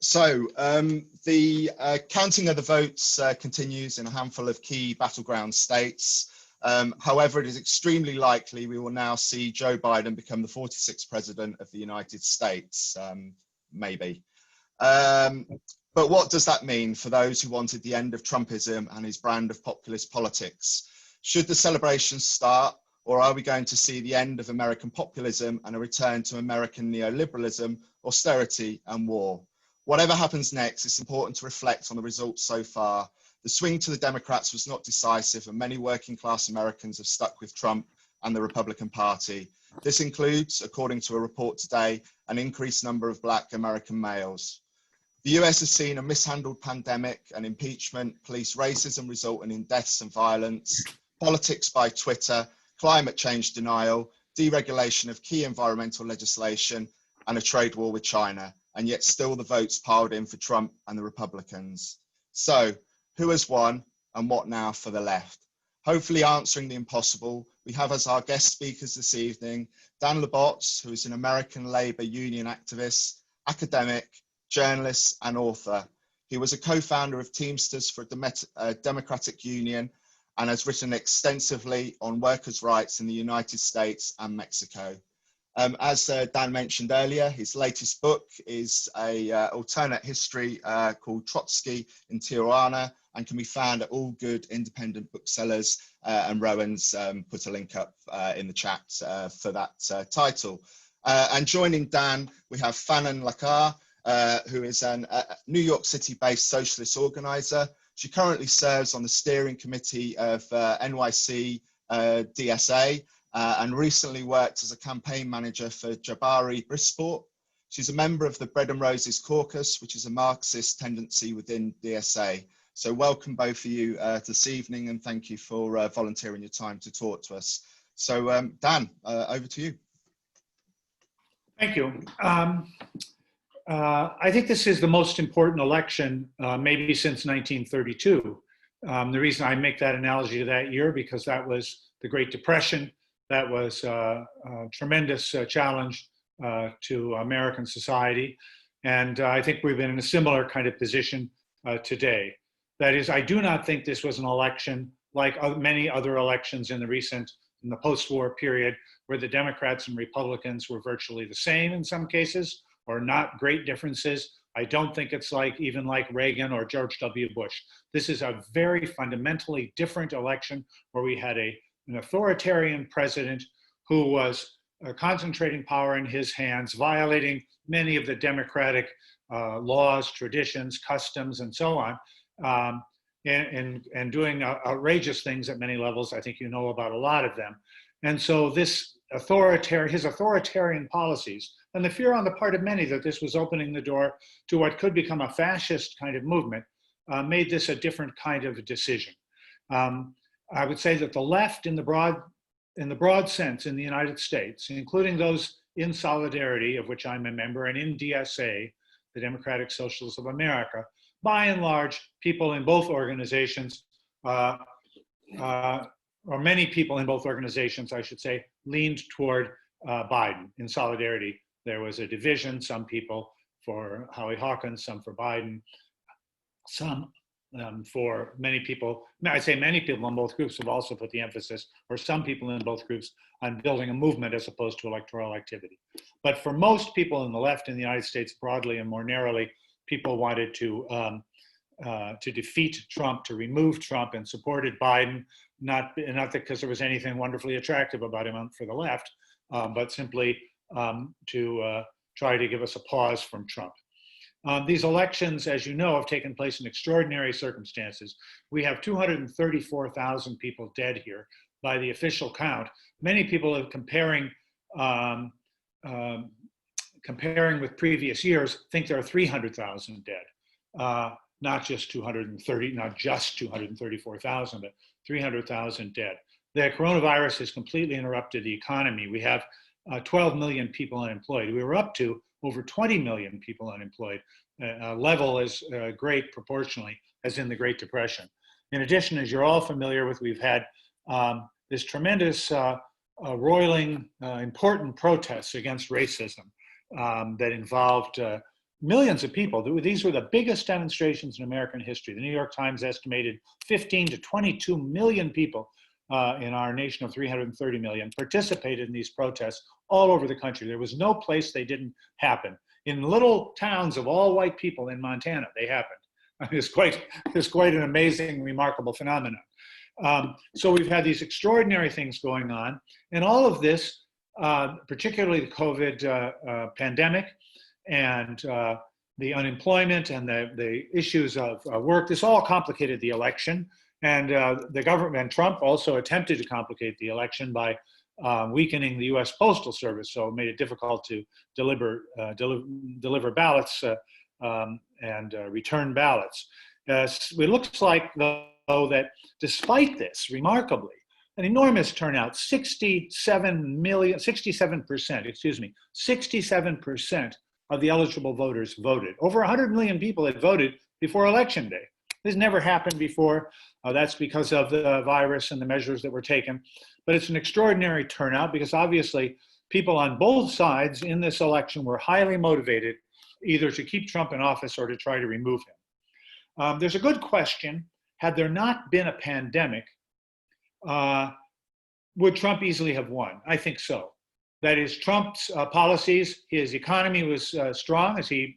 The counting of the votes continues in a handful of key battleground states. However, it is extremely likely we will now see Joe Biden become the 46th president of the United States, maybe. But what does that mean for those who wanted the end of Trumpism and his brand of populist politics? Should the celebrations start, or are we going to see the end of American populism and a return to American neoliberalism, austerity and war? Whatever happens next, it's important to reflect on the results so far. The swing to the Democrats was not decisive, and many working class Americans have stuck with Trump and the Republican Party. This includes, according to a report today, an increased number of Black American males. The US has seen a mishandled pandemic and impeachment, police racism resulting in deaths and violence, politics by Twitter, climate change denial, deregulation of key environmental legislation, and a trade war with China. And yet still the votes piled in for Trump and the Republicans. So who has won and what now for the left? Hopefully answering the impossible, we have as our guest speakers this evening, Dan Labots, who is an American Labour Union activist, academic, journalist and author. He was a co-founder of Teamsters for Democratic Union and has written extensively on workers' rights in the United States and Mexico. As Dan mentioned earlier, his latest book is a alternate history called Trotsky in Tijuana and can be found at all good independent booksellers. And Rowan's put a link up in the chat for that title. And joining Dan, we have Fanon Lakar, who is a New York City-based socialist organizer. She currently serves on the steering committee of NYC DSA, and recently worked as a campaign manager for Jabari Brisport. She's a member of the Bread and Roses Caucus, which is a Marxist tendency within DSA. So welcome both of you this evening, and thank you for volunteering your time to talk to us. So Dan, over to you. Thank you. I think this is the most important election maybe since 1932. The reason I make that analogy to that year, because that was the Great Depression. That was a tremendous challenge to American society. And I think we've been in a similar kind of position today. That is, I do not think this was an election like many other elections in the post-war period, where the Democrats and Republicans were virtually the same in some cases, or not great differences. I don't think it's even like Reagan or George W. Bush. This is a very fundamentally different election where we had an authoritarian president who was concentrating power in his hands, violating many of the democratic laws, traditions, customs, and so on, and doing outrageous things at many levels. I think you know about a lot of them. And so his authoritarian policies, and the fear on the part of many that this was opening the door to what could become a fascist kind of movement, made this a different kind of decision. I would say that the left in the broad sense in the United States, including those in Solidarity, of which I'm a member, and in DSA, the Democratic Socialists of America, by and large, people in both organizations, or many people in both organizations, I should say, leaned toward Biden. In Solidarity, there was a division, some people for Howie Hawkins, some for Biden, some for many people. I say many people in both groups have also put the emphasis, or some people in both groups, on building a movement as opposed to electoral activity. But for most people on the left in the United States, broadly and more narrowly, people wanted to defeat Trump, to remove Trump, and supported Biden, not because there was anything wonderfully attractive about him for the left, but simply to try to give us a pause from Trump. These elections, as you know, have taken place in extraordinary circumstances. We have 234,000 people dead here by the official count. Many people are comparing with previous years, think there are 300,000 dead. Not just 234,000, but 300,000 dead. The coronavirus has completely interrupted the economy. We have 12 million people unemployed. We were up to over 20 million people unemployed, a level as great proportionally as in the Great Depression. In addition, as you're all familiar with, we've had this tremendous roiling, important protests against racism that involved millions of people. These were the biggest demonstrations in American history. The New York Times estimated 15 to 22 million people in our nation of 330 million participated in these protests all over the country. There was no place they didn't happen. In little towns of all white people in Montana, they happened. It's quite an amazing, remarkable phenomenon. So we've had these extraordinary things going on, and all of this, particularly the COVID pandemic and the unemployment and the issues of work, this all complicated the election. And the government and Trump also attempted to complicate the election by weakening the U.S. Postal Service, so it made it difficult to deliver ballots and return ballots. It looks like, though, that despite this, remarkably, an enormous turnout, 67% of the eligible voters voted. Over 100 million people had voted before Election Day. This never happened before. That's because of the virus and the measures that were taken. But it's an extraordinary turnout because obviously people on both sides in this election were highly motivated either to keep Trump in office or to try to remove him. There's a good question. Had there not been a pandemic, would Trump easily have won? I think so. That is, Trump's policies, his economy was strong, as he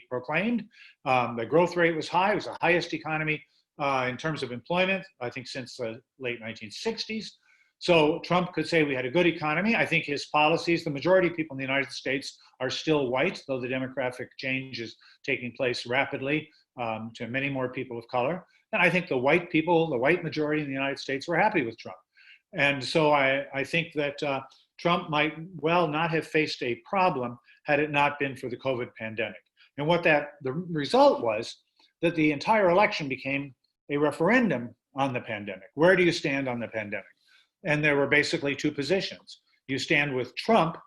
proclaimed. The growth rate was high. It was the highest economy in terms of employment, I think, since the late 1960s. So Trump could say we had a good economy. I think his policies, the majority of people in the United States are still white, though the demographic change is taking place rapidly to many more people of color. And I think the white people, the white majority in the United States, were happy with Trump. And so I think that Trump might well not have faced a problem had it not been for the COVID pandemic. And the result was that the entire election became a referendum on the pandemic. Where do you stand on the pandemic? And there were basically two positions. You stand with Trump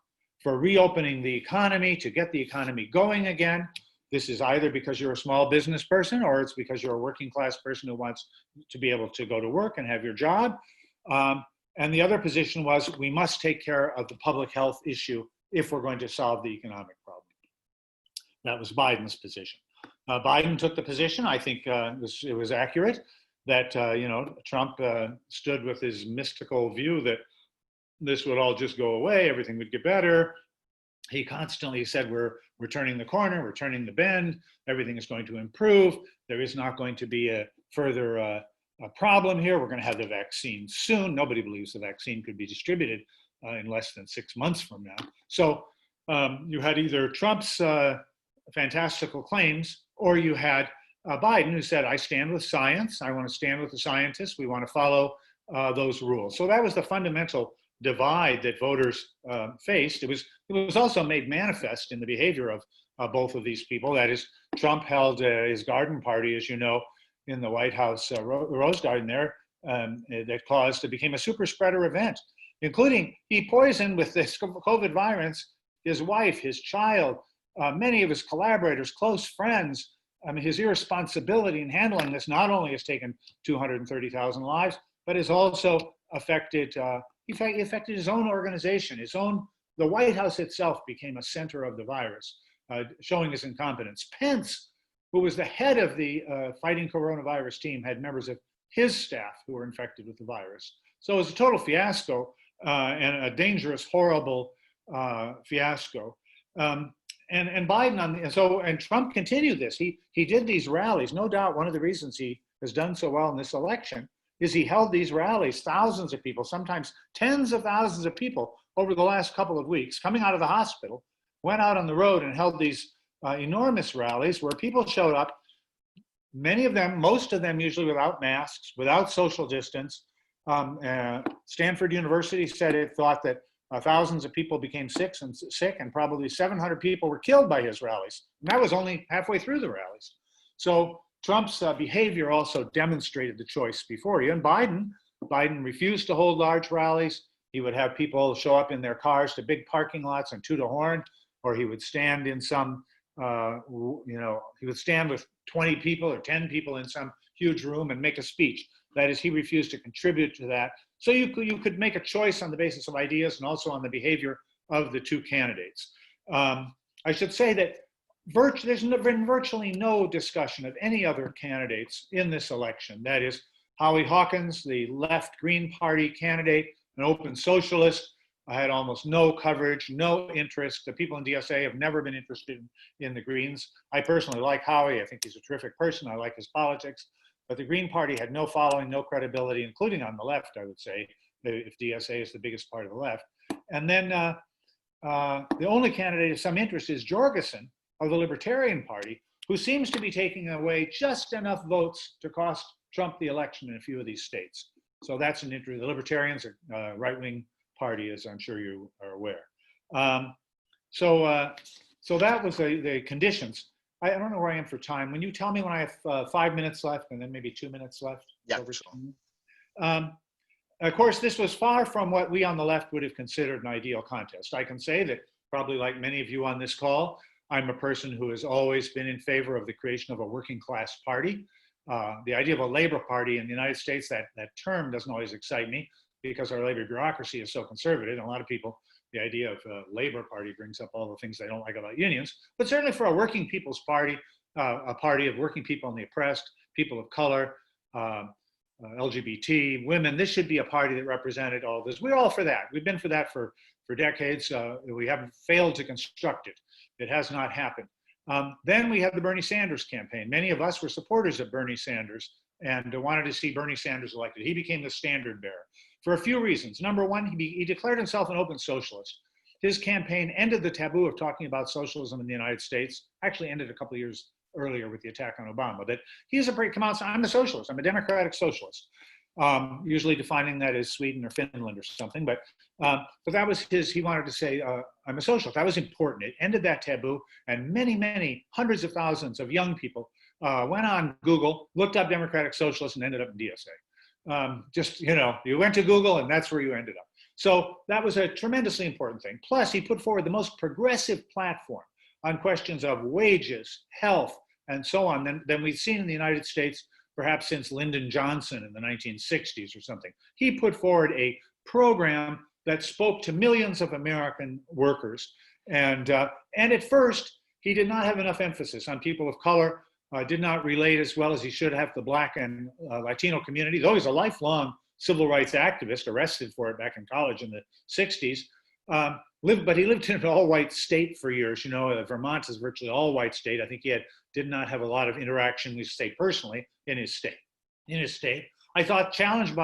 for reopening the economy, to get the economy going again. This is either because you're a small business person or it's because you're a working class person who wants to be able to go to work and have your job. And the other position was we must take care of the public health issue if we're going to solve the economic problem. That was Biden's position. Biden took the position, I think it was accurate, that Trump stood with his mystical view that this would all just go away, everything would get better. He constantly said we're turning the corner, we're turning the bend, everything is going to improve, there is not going to be a further a problem here, we're going to have the vaccine soon. Nobody believes the vaccine could be distributed in less than 6 months from now. So you had either Trump's fantastical claims, or you had Biden, who said, I stand with science, I want to stand with the scientists, we want to follow those rules. So that was the fundamental divide that voters faced. It was also made manifest in the behavior of both of these people. That is, Trump held his garden party, as you know, in the White House Rose Garden there, that became a super spreader event, including he poisoned with this COVID virus his wife, his child, many of his collaborators, close friends. I mean, his irresponsibility in handling this not only has taken 230,000 lives, but has also affected, he affected his own organization, the White House itself became a center of the virus, showing his incompetence. Pence, who was the head of the fighting coronavirus team, had members of his staff who were infected with the virus. So it was a total fiasco and a dangerous, horrible fiasco. And Biden and Trump continued this. He did these rallies. No doubt one of the reasons he has done so well in this election is he held these rallies, thousands of people, sometimes tens of thousands of people over the last couple of weeks, coming out of the hospital, went out on the road and held these enormous rallies where people showed up, many of them, most of them usually without masks, without social distance. Stanford University said it thought that thousands of people became sick and probably 700 people were killed by his rallies. And that was only halfway through the rallies. So Trump's behavior also demonstrated the choice before you. And Biden refused to hold large rallies. He would have people show up in their cars to big parking lots and toot a horn, or he would stand in some, he would stand with 20 people or 10 people in some huge room and make a speech. That is, he refused to contribute to that. So you could make a choice on the basis of ideas and also on the behavior of the two candidates. I should say that there's been virtually no discussion of any other candidates in this election. That is, Howie Hawkins, the left Green Party candidate, an open socialist, had almost no coverage, no interest. The people in DSA have never been interested in the Greens. I personally like Howie. I think he's a terrific person. I like his politics. But the Green Party had no following, no credibility, including on the left, I would say, if DSA is the biggest part of the left. And then the only candidate of some interest is Jorgensen of the Libertarian Party, who seems to be taking away just enough votes to cost Trump the election in a few of these states. So that's an interest. The Libertarians are right-wing party, as I'm sure you are aware. So that was the conditions. I don't know where I am for time. When you tell me when I have 5 minutes left and then maybe 2 minutes left. Yeah, sure. Of course, this was far from what we on the left would have considered an ideal contest. I can say that probably like many of you on this call, I'm a person who has always been in favor of the creation of a working class party. The idea of a labor party in the United States, that term doesn't always excite me because our labor bureaucracy is so conservative. And a lot of people, the idea of a labor party brings up all the things they don't like about unions. But certainly for a working people's party, a party of working people and the oppressed, people of color, LGBT, women, this should be a party that represented all this. We're all for that. We've been for that for decades. We haven't failed to construct it. It has not happened. Then we had the Bernie Sanders campaign. Many of us were supporters of Bernie Sanders and wanted to see Bernie Sanders elected. He became the standard bearer for a few reasons. Number one, he declared himself an open socialist. His campaign ended the taboo of talking about socialism in the United States, actually ended a couple of years earlier with the attack on Obama, that he's come out and said, I'm a socialist, I'm a democratic socialist, usually defining that as Sweden or Finland or something, but that was he wanted to say, I'm a socialist. That was important. It ended that taboo, and many, hundreds of thousands of young people went on Google, looked up democratic socialists, and ended up in DSA. You went to Google and that's where you ended up. So that was a tremendously important thing. Plus, he put forward the most progressive platform on questions of wages, health, and so on than we've seen in the United States, perhaps since Lyndon Johnson in the 1960s or something. He put forward a program that spoke to millions of American workers. And at first, he did not have enough emphasis on people of color, did not relate as well as he should have the Black and Latino community, though he's a lifelong civil rights activist, arrested for it back in college in the 60s. But he lived in an all-white state for years. Vermont is virtually all-white state. I think he did not have a lot of interaction, we say personally, in his state. I thought challenged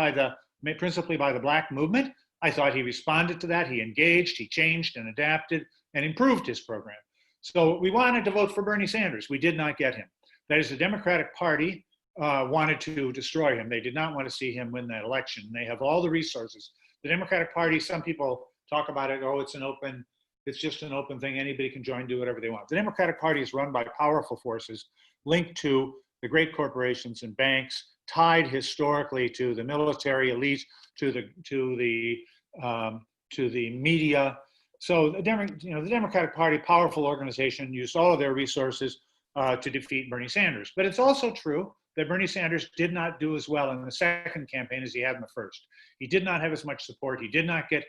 principally by the Black movement, I thought he responded to that. He engaged, he changed and adapted and improved his program. So we wanted to vote for Bernie Sanders. We did not get him. That is, the Democratic Party wanted to destroy him. They did not want to see him win that election. They have all the resources. The Democratic Party, some people talk about it, it's just an open thing. Anybody can join, do whatever they want. The Democratic Party is run by powerful forces linked to the great corporations and banks, tied historically to the military elite, to the media. So the Democratic Party, powerful organization, used all of their resources to defeat Bernie Sanders. But it's also true that Bernie Sanders did not do as well in the second campaign as he had in the first. He did not have as much support. He did not get,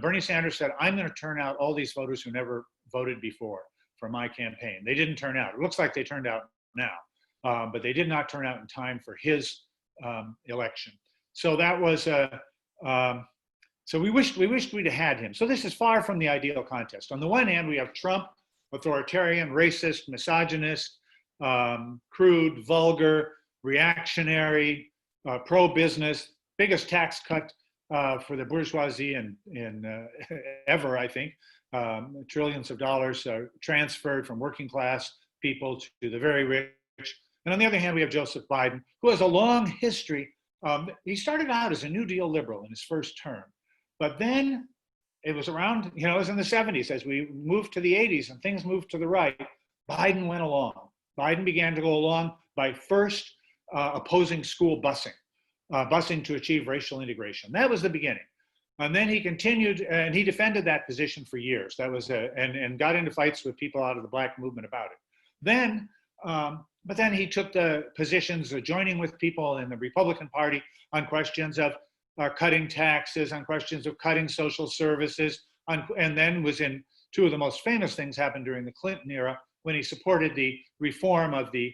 Bernie Sanders said, I'm going to turn out all these voters who never voted before for my campaign. They didn't turn out. It looks like they turned out now, but they did not turn out in time for his election. So that was, so we wished we'd had him. So this is far from the ideal contest. On the one hand, we have Trump, authoritarian, racist, misogynist, crude, vulgar, reactionary, pro-business, biggest tax cut for the bourgeoisie in ever, I think. Trillions of dollars transferred from working class people to the very rich. And on the other hand, we have Joseph Biden, who has a long history. He started out as a New Deal liberal in his first term, but then it was around, it was in the 70s as we moved to the 80s and things moved to the right. Biden went along. Biden began to go along by first opposing school busing to achieve racial integration. That was the beginning. And then he continued and he defended that position for years. That was and got into fights with people out of the Black movement about it. Then, but then he took the positions of joining with people in the Republican Party on questions of cutting taxes, on questions of cutting social services, and then was in two of the most famous things happened during the Clinton era, when he supported the reform of the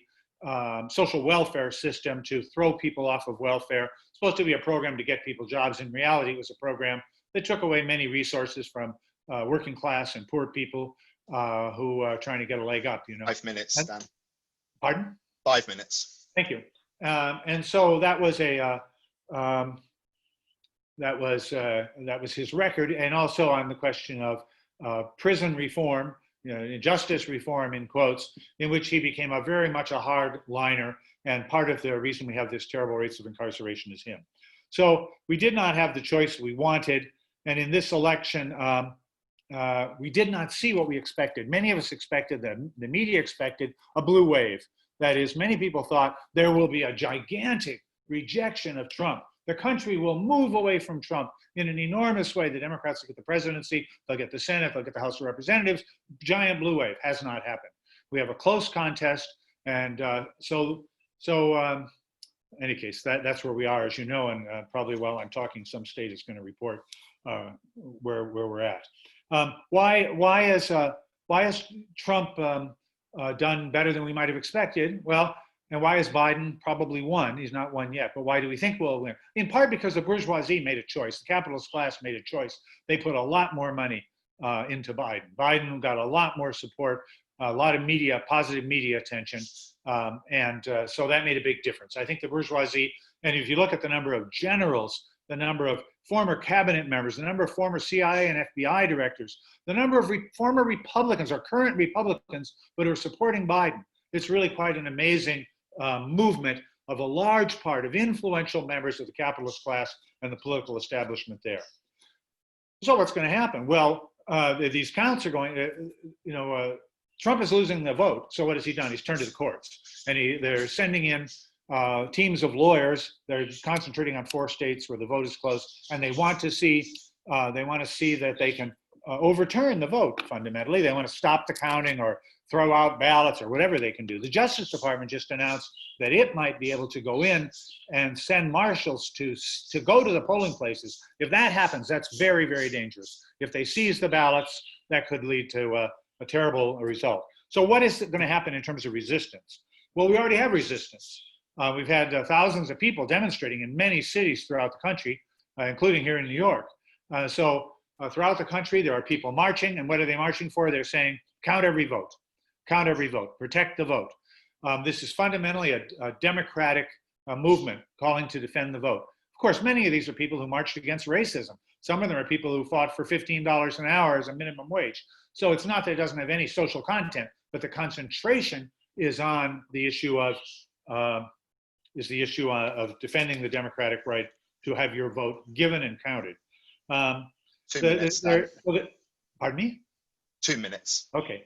social welfare system to throw people off of welfare. It's supposed to be a program to get people jobs. In reality, it was a program that took away many resources from working class and poor people who are trying to get a leg up, 5 minutes, Dan. Pardon? 5 minutes. Thank you. And so that was his record. And also on the question of prison reform, justice reform in quotes, in which he became very much a hardliner. And part of the reason we have this terrible rates of incarceration is him. So we did not have the choice we wanted. And in this election, we did not see what we expected. Many of us expected, the media expected, a blue wave. That is, many people thought there will be a gigantic rejection of Trump. The country will move away from Trump in an enormous way. The Democrats will get the presidency, they'll get the Senate, they'll get the House of Representatives. Giant blue wave has not happened. We have a close contest. And in any case, that's where we are, as you know, and probably while I'm talking, some state is going to report where we're at. Why has Trump done better than we might have expected? Well, and why has Biden probably won? He's not won yet, but why do we think we'll win? In part because the bourgeoisie made a choice. The capitalist class made a choice. They put a lot more money into Biden. Biden got a lot more support, a lot of media, positive media attention. So that made a big difference. I think the bourgeoisie, and if you look at the number of generals, the number of former cabinet members, the number of former CIA and FBI directors, the number of former Republicans or current Republicans but are supporting Biden, it's really quite an amazing movement of a large part of influential members of the capitalist class and the political establishment there. So what's going to happen? Well, these counts are going, Trump is losing the vote. So what has he done? He's turned to the courts, and they're sending in teams of lawyers. They're concentrating on 4 states where the vote is close, and they want to see that they can overturn the vote. Fundamentally, they want to stop the counting or throw out ballots or whatever they can do. The Justice Department just announced that it might be able to go in and send marshals to go to the polling places. If that happens, that's very, very dangerous. If they seize the ballots, that could lead to a terrible result. So what is going to happen in terms of resistance? Well, we already have resistance. We've had thousands of people demonstrating in many cities throughout the country, including here in New York. So throughout the country, there are people marching. And what are they marching for? They're saying, count every vote. Count every vote. Protect the vote. This is fundamentally a democratic movement calling to defend the vote. Of course, many of these are people who marched against racism. Some of them are people who fought for $15 an hour as a minimum wage. So it's not that it doesn't have any social content, but the concentration is on the issue of defending the democratic right to have your vote given and counted. 2 minutes. Pardon me? 2 minutes. Okay.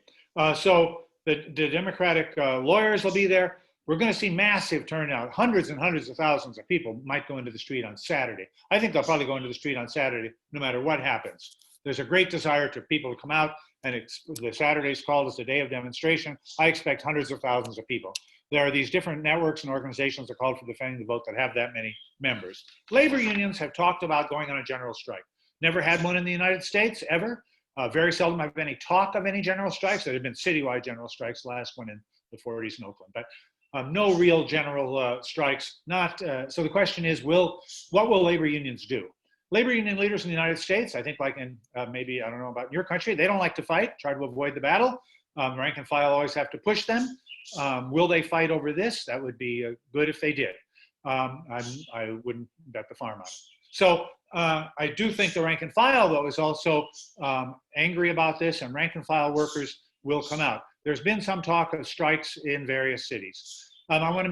So the Democratic lawyers will be there. We're going to see massive turnout. Hundreds and hundreds of thousands of people might go into the street on Saturday. I think they'll probably go into the street on Saturday no matter what happens. There's a great desire to people to come out, and the Saturday's called as a day of demonstration. I expect hundreds of thousands of people. There are these different networks and organizations that call for defending the vote that have that many members. Labor unions have talked about going on a general strike. Never had one in the United States, ever. Very seldom have any talk of any general strikes. There have been citywide general strikes, the last one in the 40s in Oakland, but no real general strikes. So the question is, what will labor unions do? Labor union leaders in the United States, I think like in maybe, I don't know about your country, they don't like to fight, try to avoid the battle. Rank and file always have to push them. Will they fight over this? That would be good if they did. I wouldn't bet the farm on it. So I do think the rank and file, though, is also angry about this, and rank and file workers will come out. There's been some talk of strikes in various cities. I want to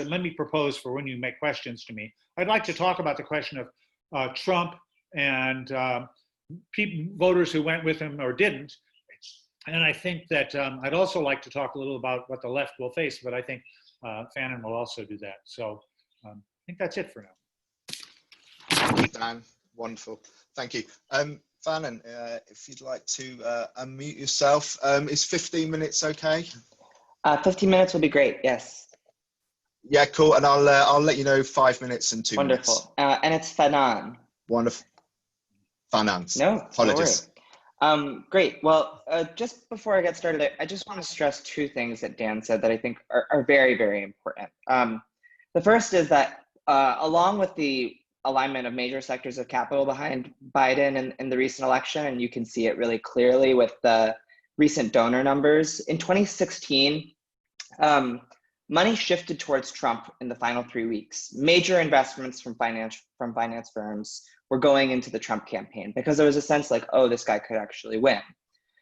let me propose for when you make questions to me. I'd like to talk about the question of Trump and voters who went with him or didn't. And I think that I'd also like to talk a little about what the left will face, but I think Fannin will also do that. So I think that's it for now. Thank you, Dan. Wonderful. Thank you. Fannin, if you'd like to unmute yourself, is 15 minutes okay? 15 minutes will be great, yes. Yeah, cool. And I'll let you know 5 minutes and 2 minutes. Wonderful. And it's Fannin. Wonderful. Fannin. No, apologies. Great. Well, just before I get started, I just want to stress two things that Dan said that I think are very, very important. The first is that along with the alignment of major sectors of capital behind Biden in the recent election, and you can see it really clearly with the recent donor numbers, in 2016, money shifted towards Trump in the final 3 weeks. Major investments from finance firms were going into the Trump campaign because there was a sense like, oh, this guy could actually win.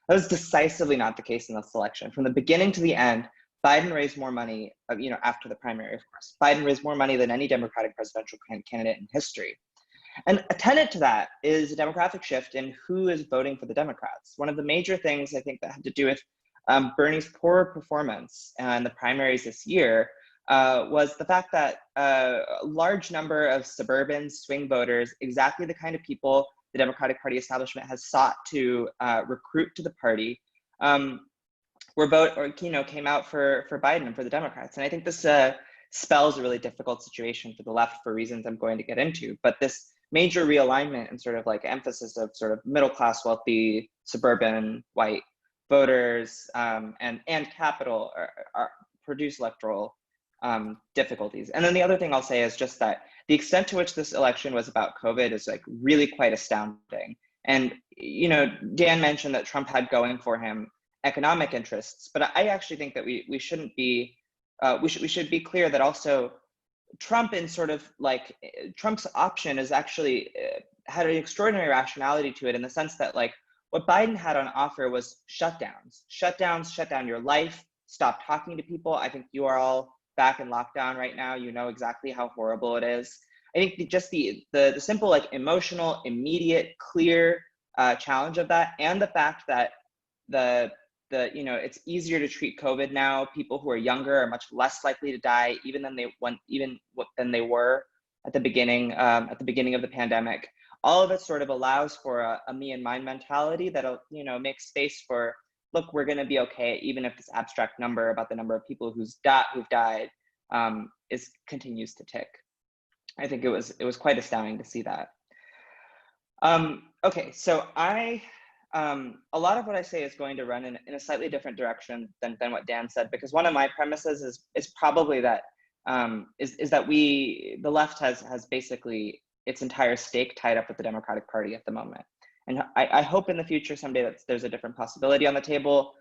That was decisively not the case in this election. From the beginning to the end, Biden raised more money, after the primary, of course. Biden raised more money than any Democratic presidential candidate in history. And a tenet to that is a demographic shift in who is voting for the Democrats. One of the major things I think that had to do with Bernie's poor performance in the primaries this year was the fact that a large number of suburban swing voters, exactly the kind of people the Democratic Party establishment has sought to recruit to the party, came out for Biden and for the Democrats. And I think this spells a really difficult situation for the left for reasons I'm going to get into. But this major realignment and sort of like emphasis of sort of middle class, wealthy, suburban, white voters and capital produce electoral difficulties. And then the other thing I'll say is just that the extent to which this election was about COVID is like really quite astounding. And, Dan mentioned that Trump had going for him economic interests, but I actually think that we shouldn't be, we should be clear that also Trump in sort of like Trump's option is actually had an extraordinary rationality to it in the sense that like what Biden had on offer was shutdowns, shut down your life, stop talking to people. I think you are all back in lockdown right now. You know exactly how horrible it is. I think just the simple, like emotional, immediate, clear challenge of that, and the fact that it's easier to treat COVID now. People who are younger are much less likely to die, even than they were at the beginning of the pandemic. All of it sort of allows for a me and mine mentality that'll make space for, look, we're going to be okay, even if this abstract number about the number of people who've died continues to tick. I think it was quite astounding to see that. Okay, so a lot of what I say is going to run in a slightly different direction than what Dan said, because one of my premises is probably that the left has basically its entire stake tied up with the Democratic Party at the moment. And I hope in the future someday that there's a different possibility on the table.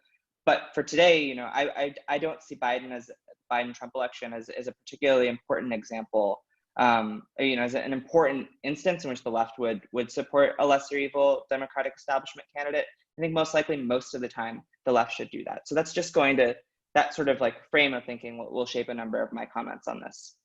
But for today, I don't see Biden-Trump election as a particularly important example, as an important instance in which the left would support a lesser evil Democratic establishment candidate. I think most likely most of the time the left should do that. So that's just that sort of like frame of thinking will shape a number of my comments on this.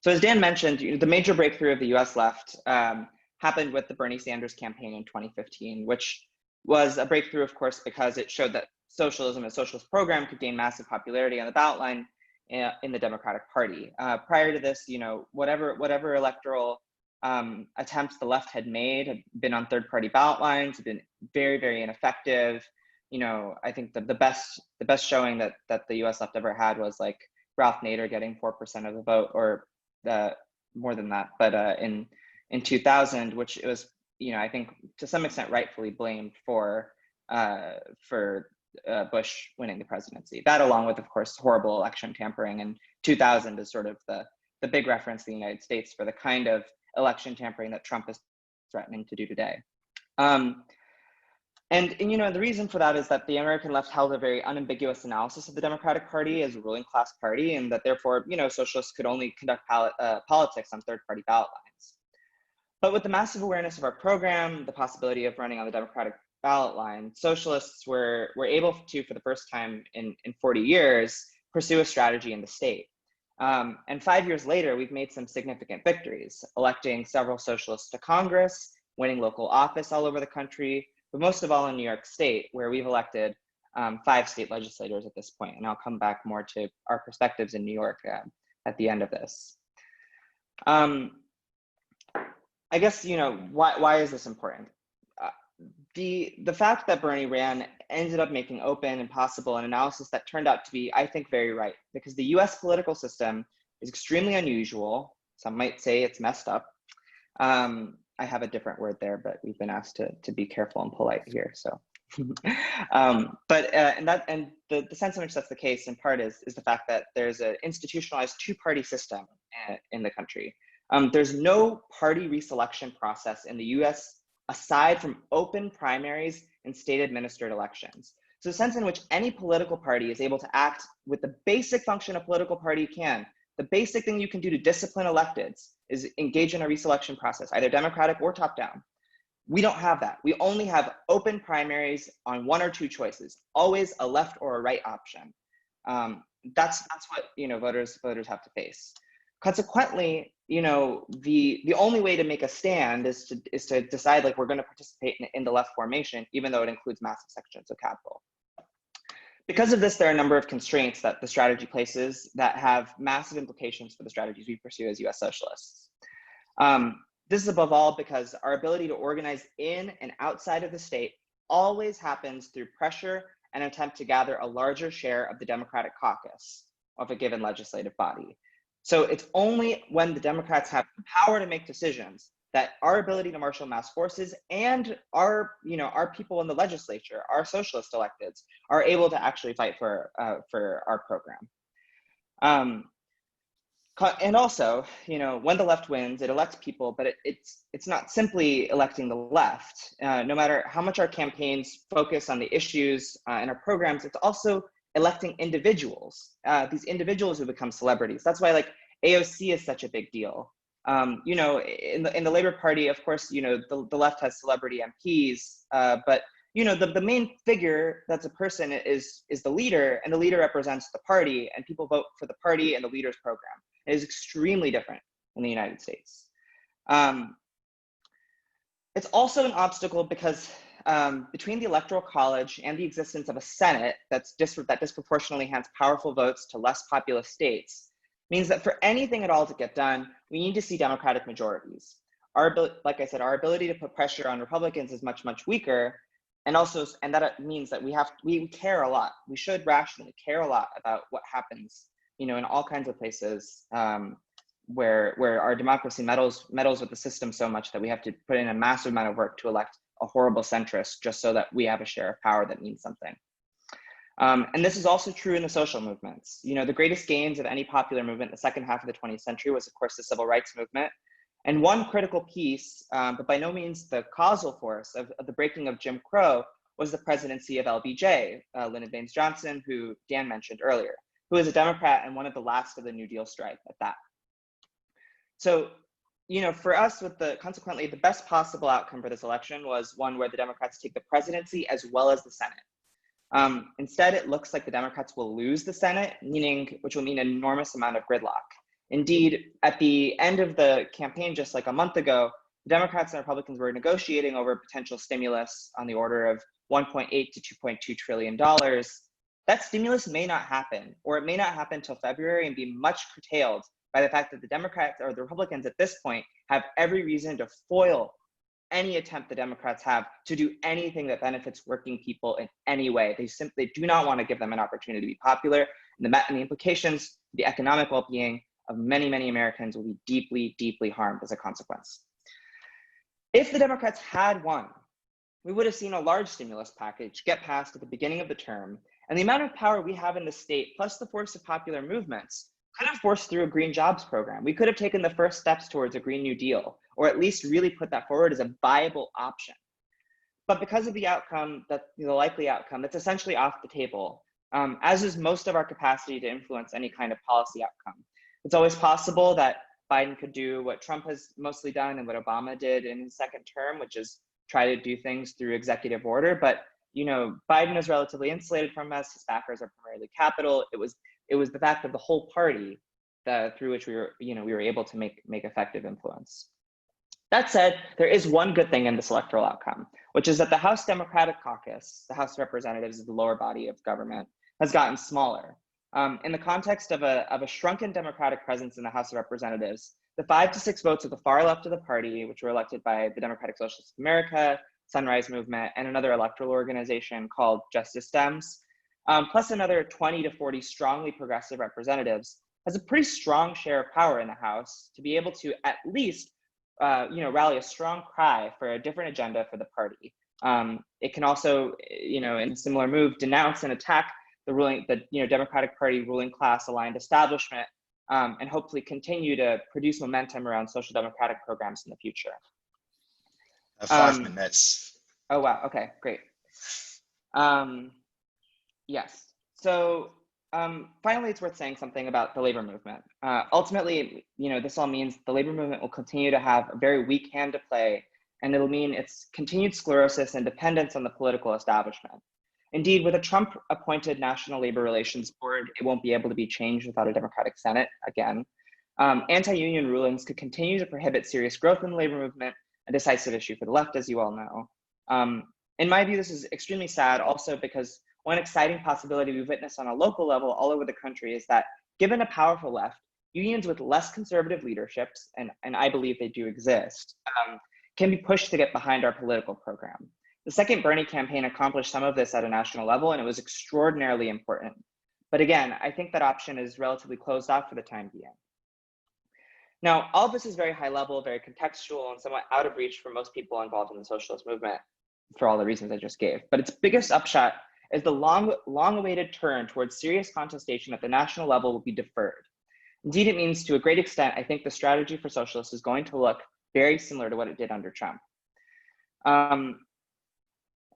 So as Dan mentioned, the major breakthrough of the US left happened with the Bernie Sanders campaign in 2015, which was a breakthrough, of course, because it showed that socialism and a socialist program could gain massive popularity on the ballot line in the Democratic Party. Prior to this, whatever electoral attempts the left had made had been on third-party ballot lines, had been very, very ineffective. I think the best showing that the US left ever had was like Ralph Nader getting 4% of the vote, or more than that, but in 2000, which it was, I think to some extent rightfully blamed for Bush winning the presidency. That, along with, of course, horrible election tampering in 2000, is sort of the big reference in the United States for the kind of election tampering that Trump is threatening to do today. And the reason for that is that the American left held a very unambiguous analysis of the Democratic Party as a ruling class party, and that therefore, socialists could only conduct politics on third-party ballot lines. But with the massive awareness of our program, the possibility of running on the Democratic ballot line, socialists were able to, for the first time in 40 years, pursue a strategy in the state. And 5 years later, we've made some significant victories, electing several socialists to Congress, winning local office all over the country, but most of all in New York State, where we've elected 5 state legislators at this point. And I'll come back more to our perspectives in New York at the end of this. I guess, why is this important? The fact that Bernie ran ended up making open and possible an analysis that turned out to be, I think, very right, because the US political system is extremely unusual. Some might say it's messed up. I have a different word there, but we've been asked to be careful and polite here. So, and the sense in which that's the case in part is the fact that there's an institutionalized two-party system in the country. There's no party reselection process in the US aside from open primaries and state administered elections. So the sense in which any political party is able to act with the basic function a political party can, the basic thing you can do to discipline electeds is engage in a reselection process, either democratic or top down. We don't have that. We only have open primaries on one or two choices, always a left or a right option. That's what voters have to face. Consequently, the only way to make a stand is to decide like we're going to participate in the left formation, even though it includes massive sections of capital. Because of this, there are a number of constraints that the strategy places that have massive implications for the strategies we pursue as US socialists. This is above all because our ability to organize in and outside of the state always happens through pressure and attempt to gather a larger share of the Democratic caucus of a given legislative body. So it's only when the Democrats have the power to make decisions that our ability to marshal mass forces and our people in the legislature, our socialist electeds, are able to actually fight for our program. And also, when the left wins, it elects people, but it's not simply electing the left. No matter how much our campaigns focus on the issues and our programs, it's also electing individuals, these individuals who become celebrities. That's why like AOC is such a big deal. In the Labor Party, of course, the left has celebrity MPs, but the main figure that's a person is the leader, and the leader represents the party, and people vote for the party and the leader's program. It is extremely different in the United States. It's also an obstacle because between the Electoral College and the existence of a Senate that disproportionately hands powerful votes to less populous states means that for anything at all to get done, we need to see Democratic majorities. Like I said, our ability to put pressure on Republicans is much, much weaker. And that means that we care a lot. We should rationally care a lot about what happens, in all kinds of places where our democracy meddles with the system so much that we have to put in a massive amount of work to elect a horrible centrist just so that we have a share of power that means something. And this is also true in the social movements. The greatest gains of any popular movement in the second half of the 20th century was, of course, the civil rights movement. And one critical piece, but by no means the causal force of the breaking of Jim Crow, was the presidency of LBJ, Lyndon Baines Johnson, who Dan mentioned earlier, who is a Democrat and one of the last of the New Deal stripe at that. So, for us, consequently, the best possible outcome for this election was one where the Democrats take the presidency as well as the Senate. Instead, it looks like the Democrats will lose the Senate, which will mean an enormous amount of gridlock. Indeed, at the end of the campaign, just like a month ago, the Democrats and Republicans were negotiating over potential stimulus on the order of $1.8 to $2.2 trillion. That stimulus may not happen, or it may not happen until February and be much curtailed by the fact that the Democrats or the Republicans at this point have every reason to foil any attempt the Democrats have to do anything that benefits working people in any way. They simply do not want to give them an opportunity to be popular, and the implications, the economic well-being of many, many Americans will be deeply, deeply harmed as a consequence. If the Democrats had won, we would have seen a large stimulus package get passed at the beginning of the term, and the amount of power we have in the state, plus the force of popular movements, could have forced through a green jobs program. We could have taken the first steps towards a Green New Deal, or at least really put that forward as a viable option. But because of the outcome, the likely outcome, that's essentially off the table, as is most of our capacity to influence any kind of policy outcome. It's always possible that Biden could do what Trump has mostly done and what Obama did in his second term, which is try to do things through executive order. But Biden is relatively insulated from us. His backers are primarily capital. It was the fact of the whole party through which we were able to make effective influence. That said, there is one good thing in this electoral outcome, which is that the House Democratic Caucus, the House of Representatives is the lower body of government, has gotten smaller. In the context of a shrunken Democratic presence in the House of Representatives, the 5 to 6 votes of the far left of the party, which were elected by the Democratic Socialists of America, Sunrise Movement, and another electoral organization called Justice Dems, plus another 20 to 40 strongly progressive representatives, has a pretty strong share of power in the House to be able to at least rally a strong cry for a different agenda for the party. It can also, in a similar move, denounce and attack the Democratic Party ruling class aligned establishment, and hopefully continue to produce momentum around social democratic programs in the future. 5 minutes. Oh, wow. Okay, great. Yes. So finally, it's worth saying something about the labor movement. Ultimately, this all means the labor movement will continue to have a very weak hand to play, and it'll mean its continued sclerosis and dependence on the political establishment. Indeed, with a Trump-appointed National Labor Relations Board, it won't be able to be changed without a Democratic Senate again. Anti-union rulings could continue to prohibit serious growth in the labor movement, a decisive issue for the left, as you all know. In my view, this is extremely sad also because one exciting possibility we've witnessed on a local level all over the country is that given a powerful left, unions with less conservative leaderships, and I believe they do exist, can be pushed to get behind our political program. The second Bernie campaign accomplished some of this at a national level, and it was extraordinarily important. But again, I think that option is relatively closed off for the time being. Now, all of this is very high level, very contextual, and somewhat out of reach for most people involved in the socialist movement for all the reasons I just gave. But its biggest upshot is the long-awaited turn towards serious contestation at the national level will be deferred. Indeed, it means to a great extent, I think the strategy for socialists is going to look very similar to what it did under Trump.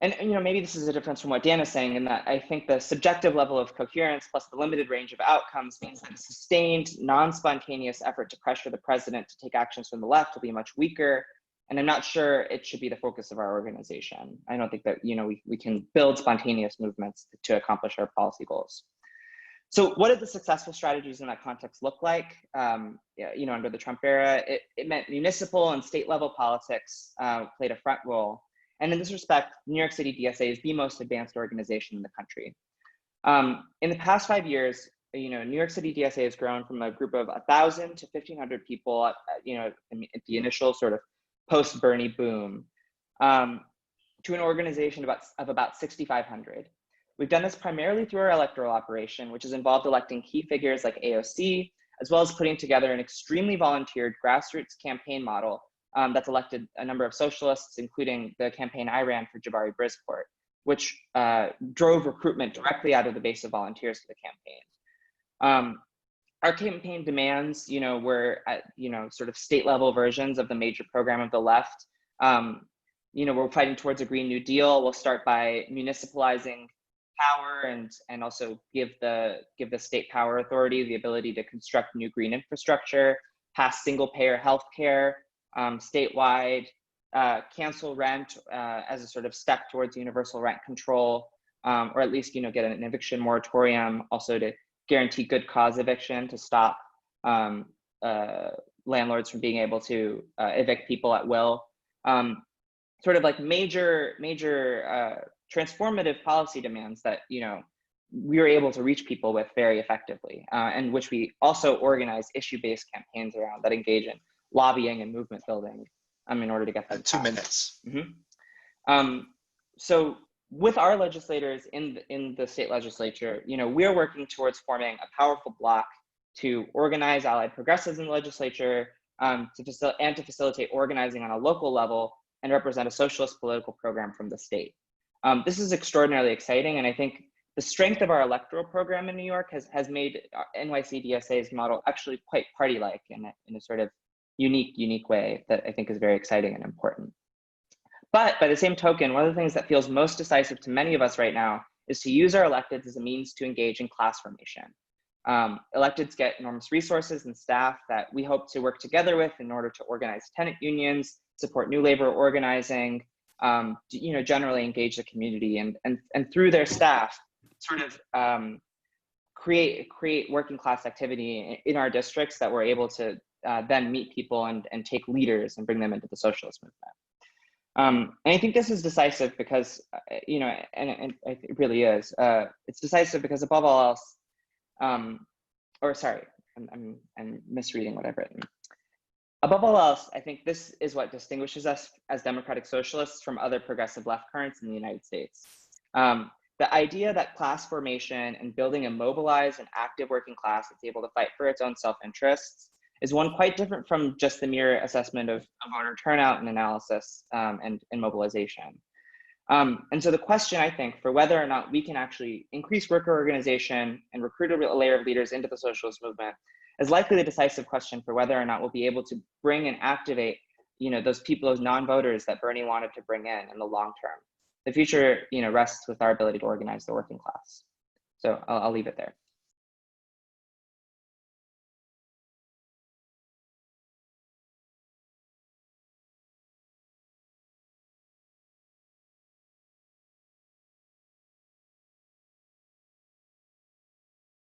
And maybe this is a difference from what Dan is saying in that I think the subjective level of coherence plus the limited range of outcomes means that a sustained, non-spontaneous effort to pressure the president to take actions from the left will be much weaker. And I'm not sure it should be the focus of our organization. I don't think that we can build spontaneous movements to accomplish our policy goals. So what did the successful strategies in that context look like? Under the Trump era, it meant municipal and state level politics played a front role. And in this respect, New York City DSA is the most advanced organization in the country. In the past 5 years, New York City DSA has grown from a group of 1,000 to 1,500 people at the initial sort of post-Bernie boom, to an organization of about 6,500. We've done this primarily through our electoral operation, which has involved electing key figures like AOC, as well as putting together an extremely volunteered grassroots campaign model that's elected a number of socialists, including the campaign I ran for Jabari Brisport, which drove recruitment directly out of the base of volunteers for the campaign. Our campaign demands, were at, sort of state level versions of the major program of the left. We're fighting towards a Green New Deal. We'll start by municipalizing power and also give the state power authority the ability to construct new green infrastructure, pass single payer healthcare statewide, cancel rent as a sort of step towards universal rent control, or at least get an eviction moratorium, also to guarantee good cause eviction to stop landlords from being able to evict people at will. Sort of like major transformative policy demands that we were able to reach people with very effectively, and which we also organize issue-based campaigns around that engage in lobbying and movement building in order to get them 2 minutes. Mm-hmm. So with our legislators in the state legislature, we are working towards forming a powerful bloc to organize allied progressives in the legislature, to facilitate organizing on a local level and represent a socialist political program from the state. This is extraordinarily exciting, and I think the strength of our electoral program in New York has made NYC DSA's model actually quite party-like in a sort of unique way that I think is very exciting and important. But by the same token, one of the things that feels most decisive to many of us right now is to use our electeds as a means to engage in class formation. Electeds get enormous resources and staff that we hope to work together with in order to organize tenant unions, support new labor organizing, generally engage the community and through their staff, sort of create working class activity in our districts that we're able to then meet people and take leaders and bring them into the socialist movement. And I think this is decisive because, and it really is. It's decisive because above all else, I'm misreading what I've written. Above all else, I think this is what distinguishes us as democratic socialists from other progressive left currents in the United States. The idea that class formation and building a mobilized and active working class that's able to fight for its own self-interests is one quite different from just the mere assessment of voter turnout and analysis and mobilization. And so the question, I think, for whether or not we can actually increase worker organization and recruit a layer of leaders into the socialist movement is likely the decisive question for whether or not we'll be able to bring and activate, those people, those non-voters that Bernie wanted to bring in the long term. The future, rests with our ability to organize the working class. So I'll leave it there.